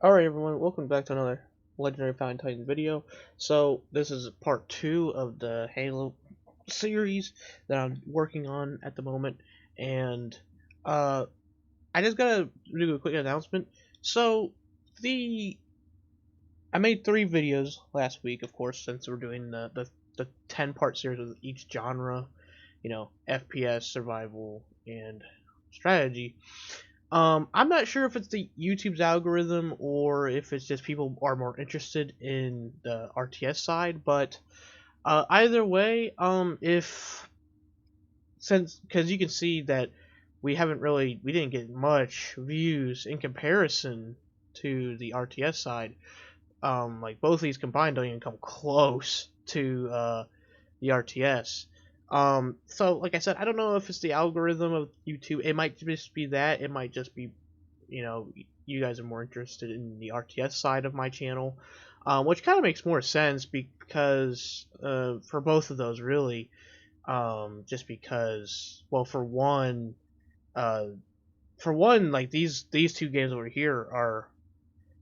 Alright everyone, welcome back to another Legendary Falcon Titan video. So this is part 2 of the Halo series that I'm working on at the moment, and I just gotta do a quick announcement. So the I made 3 videos last week, of course, since we're doing the 10-part series with each genre, FPS, survival, and strategy. I'm not sure if it's the YouTube's algorithm or if it's just people are more interested in the RTS side, but either way, if since because you can see that we didn't get much views in comparison to the RTS side. Like both of these combined don't even come close to the RTS. So like I said, I don't know if it's the algorithm of YouTube. It might just be that. It might just be, you guys are more interested in the RTS side of my channel, which kind of makes more sense because for both of those really, just because, well, uh, for one, like these two games over here are,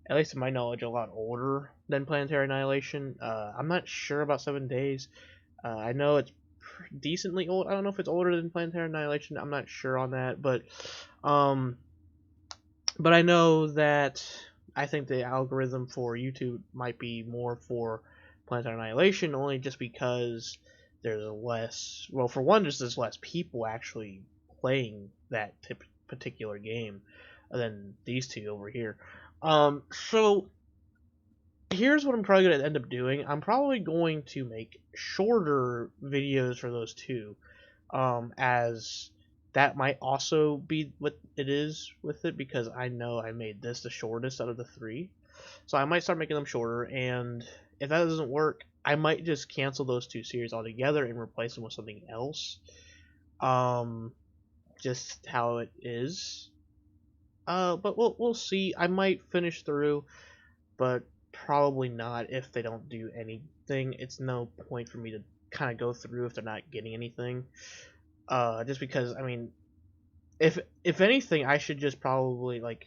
at least in my knowledge, a lot older than Planetary Annihilation. I'm not sure about 7 Days. I know it's decently old. I don't know if it's older than Planetary Annihilation. I'm not sure on that, um, but I know that I think the algorithm for YouTube might be more for Planetary Annihilation, only just because there's less. Well, for one, there's less people actually playing that particular game than these two over here. So here's what I'm probably going to end up doing. I'm probably going to make shorter videos for those two, as that might also be what it is with it, because I know I made this the shortest out of the three. So I might start making them shorter, and if that doesn't work, I might just cancel those two series altogether and replace them with something else. Just how it is. But we'll see. I might finish through, but probably not if they don't do anything. It's no point for me to kind of go through if they're not getting anything. Just because, I mean, if anything, I should just probably, like,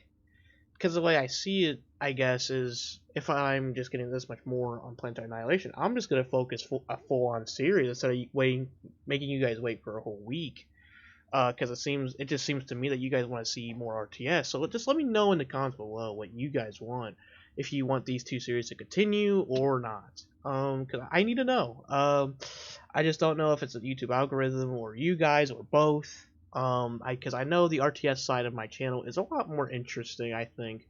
because the way I see it, I guess, is if I'm just getting this much more on Planetary Annihilation, I'm just gonna focus a full-on series instead of making you guys wait for a whole week. Because it just seems to me that you guys want to see more RTS. So just let me know in the comments below what you guys want, if you want these two series to continue or not. Because I need to know. I just don't know if it's a YouTube algorithm or you guys or both. Because I know the RTS side of my channel is a lot more interesting, I think.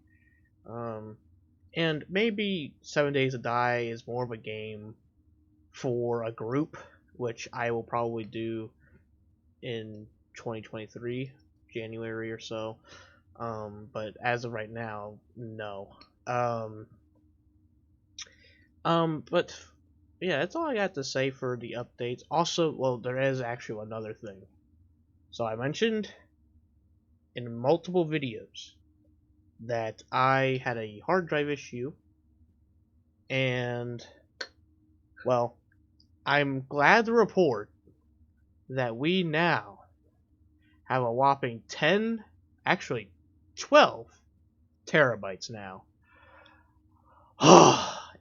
And maybe 7 Days to Die is more of a game for a group, which I will probably do in 2023 January or so. But as of right now, no. But yeah, that's all I got to say for the updates. Also, well, there is actually another thing. So I mentioned in multiple videos that I had a hard drive issue, and well, I'm glad to report that we now have a whopping 10, actually 12 terabytes now.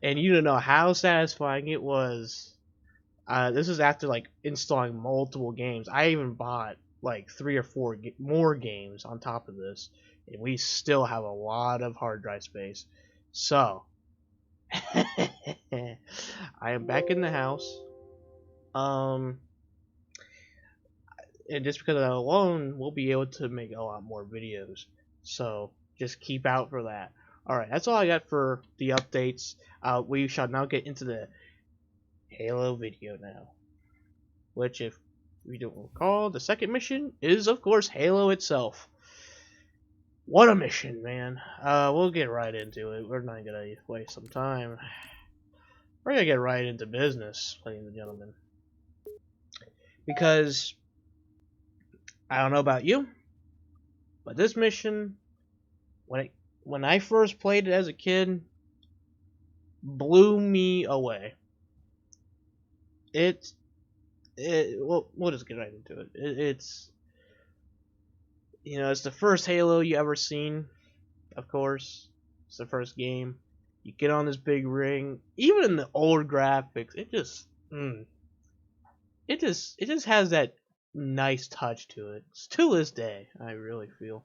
And you don't know how satisfying it was. This is after like installing multiple games. I even bought like 3 or 4 more games on top of this, and we still have a lot of hard drive space. So I am back in the house. And just because of that alone, we'll be able to make a lot more videos. So just keep out for that. Alright, that's all I got for the updates. We shall now get into the Halo video now. Which, if we don't recall, the second mission is, of course, Halo itself. What a mission, man. We'll get right into it. We're not gonna waste some time. We're gonna get right into business, ladies and gentlemen. Because, I don't know about you, but this mission, when I first played it as a kid, blew me away. Well, we'll just get right into it. It's the first Halo you ever seen, of course. It's the first game. You get on this big ring. Even in the old graphics, it just has that nice touch to it. To this day, I really feel.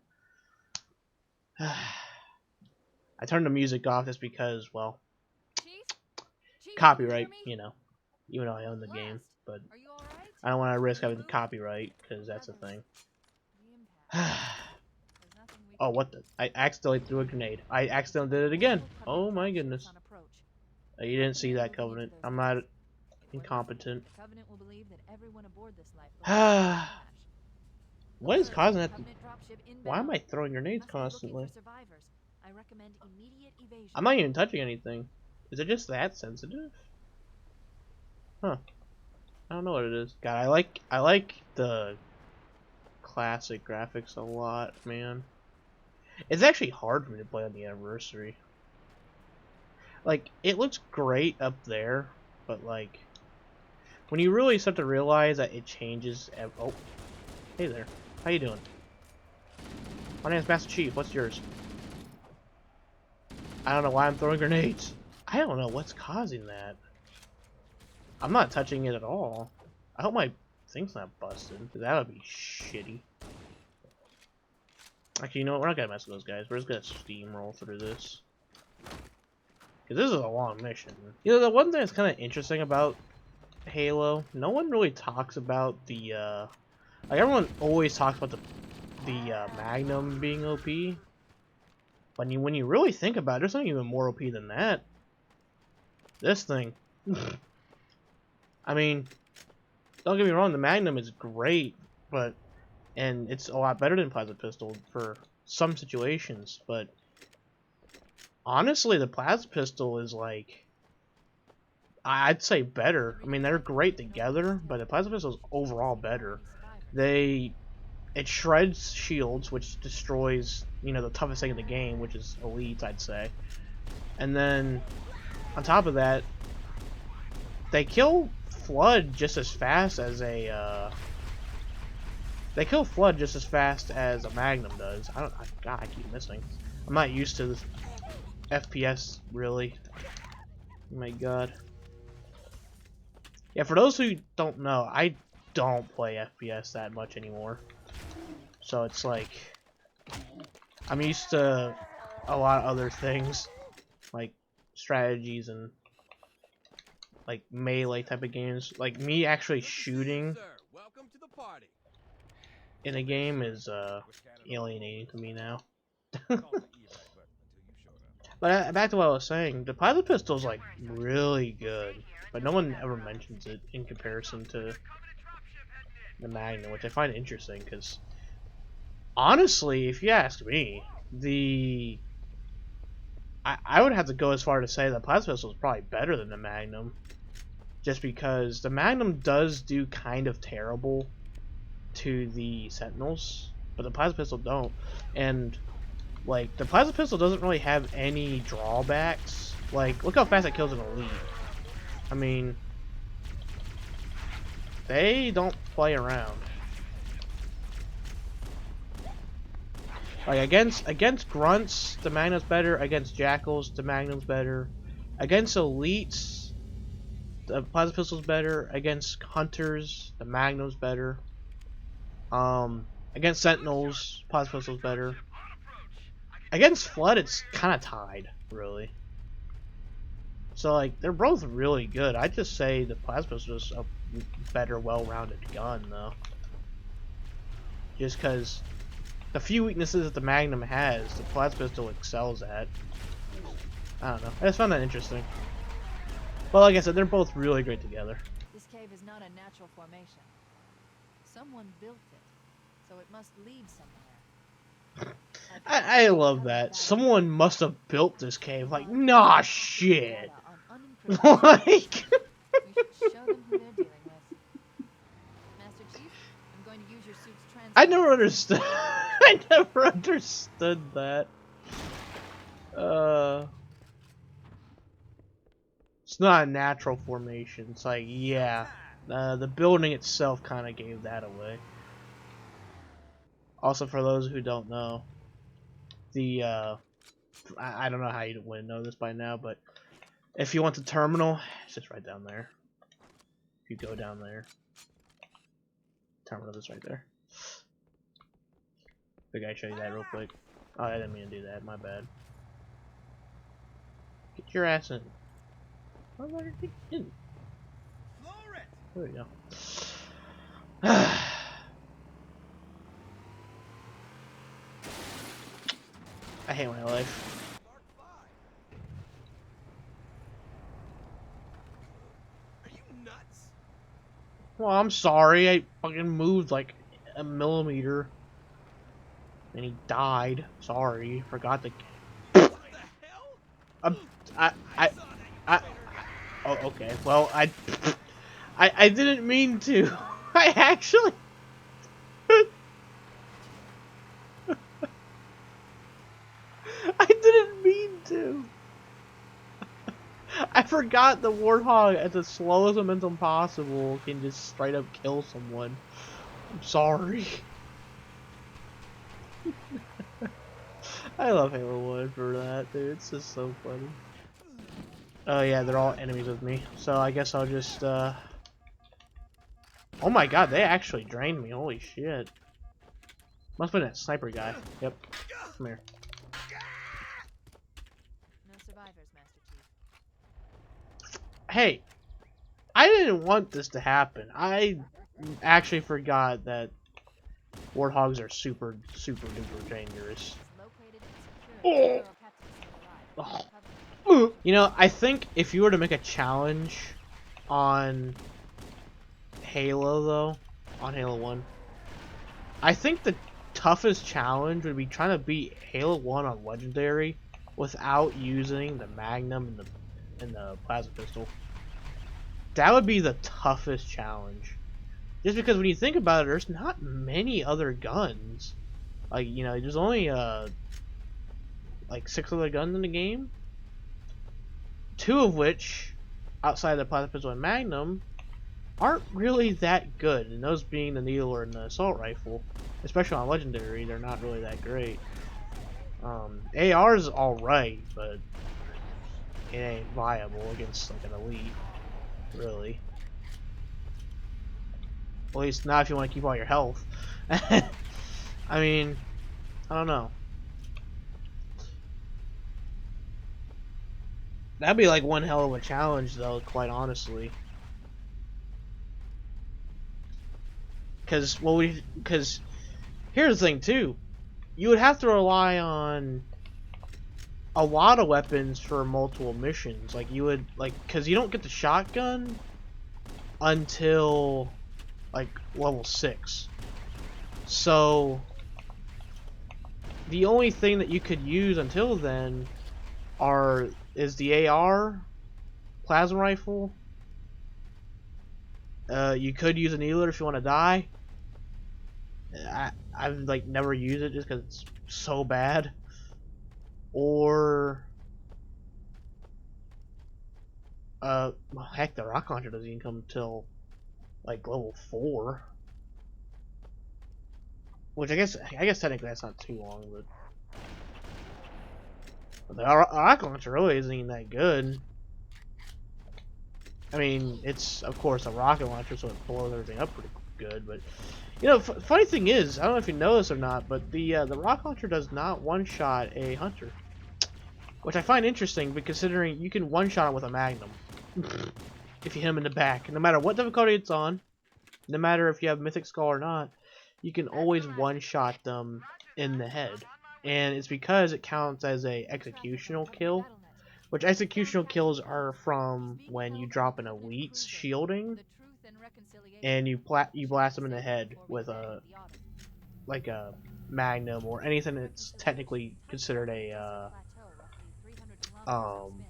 I turned the music off just because, well, copyright, you know, even though I own the game, but I don't want to risk having copyright because that's a thing. Oh, what the? I accidentally threw a grenade. I accidentally did it again. Oh my goodness. You didn't see that, Covenant. I'm not incompetent. What is causing that? Why am I throwing grenades constantly? I'm not even touching anything. Is it just that sensitive? Huh. I don't know what it is. God, I like the classic graphics a lot, man. It's actually hard for me to play on the Anniversary. Like, it looks great up there, but like, when you really start to realize that it changes. Oh, hey there. How you doing? My name's Master Chief. What's yours? I don't know why I'm throwing grenades. I don't know what's causing that. I'm not touching it at all. I hope my thing's not busted. That would be shitty. Actually, you know what? We're not gonna mess with those guys. We're just gonna steamroll through this. Because this is a long mission. You know, the one thing that's kind of interesting about Halo, no one really talks about the, like, everyone always talks about the Magnum being OP. But when you really think about it, there's something even more OP than that. This thing. I mean, don't get me wrong, the Magnum is great, and it's a lot better than Plasma Pistol for some situations, but honestly, the Plasma Pistol is like, I'd say better. I mean, they're great together, but the Plasma Pistol is overall better. It shreds shields, which destroys, you know, the toughest thing in the game, which is elites, I'd say. And then, on top of that, they kill Flood just as fast as a, they kill Flood just as fast as a Magnum does. God, I keep missing. I'm not used to this FPS, really. Oh my god. Yeah, for those who don't know, I don't play FPS that much anymore. So it's like, I'm used to a lot of other things, like strategies and like melee type of games. Like, me actually shooting in a game is alienating to me now. But back to what I was saying, the Plasma Pistol is like really good, but no one ever mentions it in comparison to the Magnum, which I find interesting because honestly, if you ask me, I would have to go as far to say that Plasma Pistol is probably better than the Magnum, just because the Magnum does do kind of terrible to the Sentinels, but the Plasma Pistol don't. And like, the Plasma Pistol doesn't really have any drawbacks. Like, look how fast it kills an elite. I mean, they don't play around. Like, against grunts, the Magnum's better. Against jackals, the Magnum's better. Against elites, the Plasma Pistol's better. Against hunters, the Magnum's better. Against sentinels, Plasma Pistol's better. Against Flood, it's kind of tied, really. So, like, they're both really good. I'd just say the Plasma Pistol is a better, well-rounded gun, though. Just because the few weaknesses that the Magnum has, the Plasma Pistol excels at. I don't know. I just found that interesting. But like I said, they're both really great together. This cave is not a natural formation. Someone built it, so it must lead somewhere. I love that. Someone must have built this cave. Like, nah, shit. Like, We should show them who they're dealing with. Master Chief, I'm going to use your suit's transport. I never understood. I never understood that. It's not a natural formation. It's like, yeah, the building itself kind of gave that away. Also, for those who don't know, the I don't know how you wouldn't know this by now, but if you want the terminal, it's just right down there. If you go down there, terminal is right there. Figured I'd show you that real quick. Oh, I didn't mean to do that. My bad. Get your ass in. Where did you get in? There we go. I hate my life. Are you nuts? Well, I'm sorry. I fucking moved like a millimeter. And he died. Sorry. Forgot the. What the hell? I, I, saw that, you I, traitor. oh, okay. Well, I didn't mean to. I actually. I didn't mean to. I forgot the Warthog at the slowest momentum possible can just straight up kill someone. I'm sorry. I love Halo 1 for that, dude. It's just so funny. Oh yeah, they're all enemies with me. So I guess I'll just, Oh my god, they actually drained me. Holy shit. Must have been that sniper guy. Yep. Come here. No survivors, Master Chief. Hey, I didn't want this to happen. I actually forgot that Warthogs are super duper dangerous. Located and secured. Oh. Girl Captain still alive. Oh. Cover. You know, I think if you were to make a challenge on Halo, though, on Halo 1, I think the toughest challenge would be trying to beat Halo 1 on Legendary without using the Magnum and the Plasma Pistol. That would be the toughest challenge. Just because when you think about it, there's not many other guns. Like, you know, there's only, like 6 other guns in the game. 2 of which, outside the Plasma Pistol and Magnum, aren't really that good. And those being the Needler and the Assault Rifle. Especially on Legendary, they're not really that great. AR is alright, but it ain't viable against like an elite, really. At least not if you want to keep all your health. I mean, I don't know. That'd be like one hell of a challenge, though, quite honestly. Because here's the thing too, you would have to rely on a lot of weapons for multiple missions. Like you would because you don't get the shotgun until like level 6. So the only thing that you could use until then is the AR, Plasma Rifle. You could use a Needler if you want to die. I've like never used it just because it's so bad. Or well, heck, the rocket launcher doesn't even come till like level 4. Which I guess technically that's not too long, but the rocket launcher really isn't even that good. I mean, it's of course a rocket launcher, so it blows everything up pretty good. But you know, funny thing is, I don't know if you know this or not, but the rocket launcher does not one-shot a hunter, which I find interesting, because considering you can one-shot him with a Magnum if you hit him in the back, no matter what difficulty it's on, no matter if you have Mythic Skull or not, you can always one-shot them in the head, and it's because it counts as a executional kill. Which executional kills are from when you drop an elite's shielding and you blast them in the head with a Magnum or anything that's technically considered a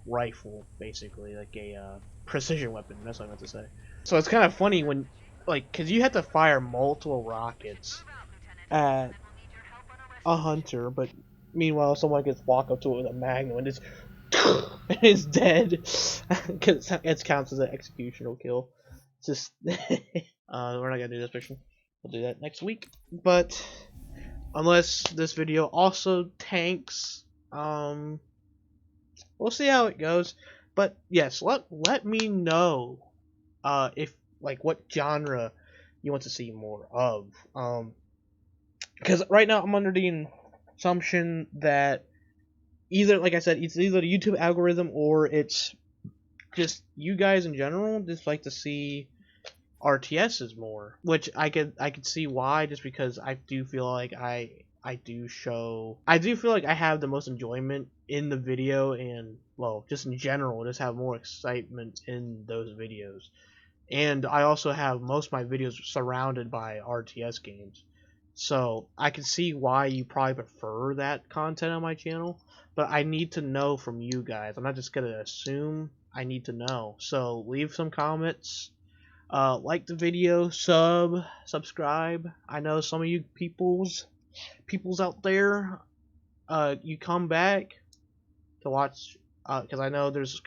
rifle, basically like a precision weapon. That's what I meant to say. So it's kind of funny when because you have to fire multiple rockets at a hunter, but meanwhile someone gets walk up to it with a Magnum and just and is dead because it counts as an executional kill. Just we're not gonna do this mission. We'll do that next week. But unless this video also tanks We'll see how it goes. But yes, let me know if like what genre you want to see more of. Because right now I'm under the assumption that either, like I said, it's either the YouTube algorithm or it's just you guys in general just like to see RTSs more, which I could see why, just because I do feel like I do feel like I have the most enjoyment in the video, and well, just in general, just have more excitement in those videos. And I also have most of my videos surrounded by RTS games. So I can see why you probably prefer that content on my channel, but I need to know from you guys. I'm not just gonna assume, I need to know. So leave some comments, like the video, subscribe. I know some of you peoples out there, you come back to watch, because I know there's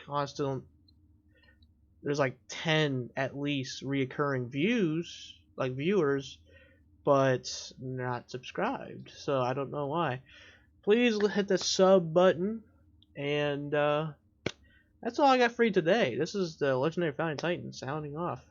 like 10 at least reoccurring viewers, but not subscribed. So I don't know why. Please hit the sub button, and that's all I got for you today. This is the Legendary Founding Titan sounding off.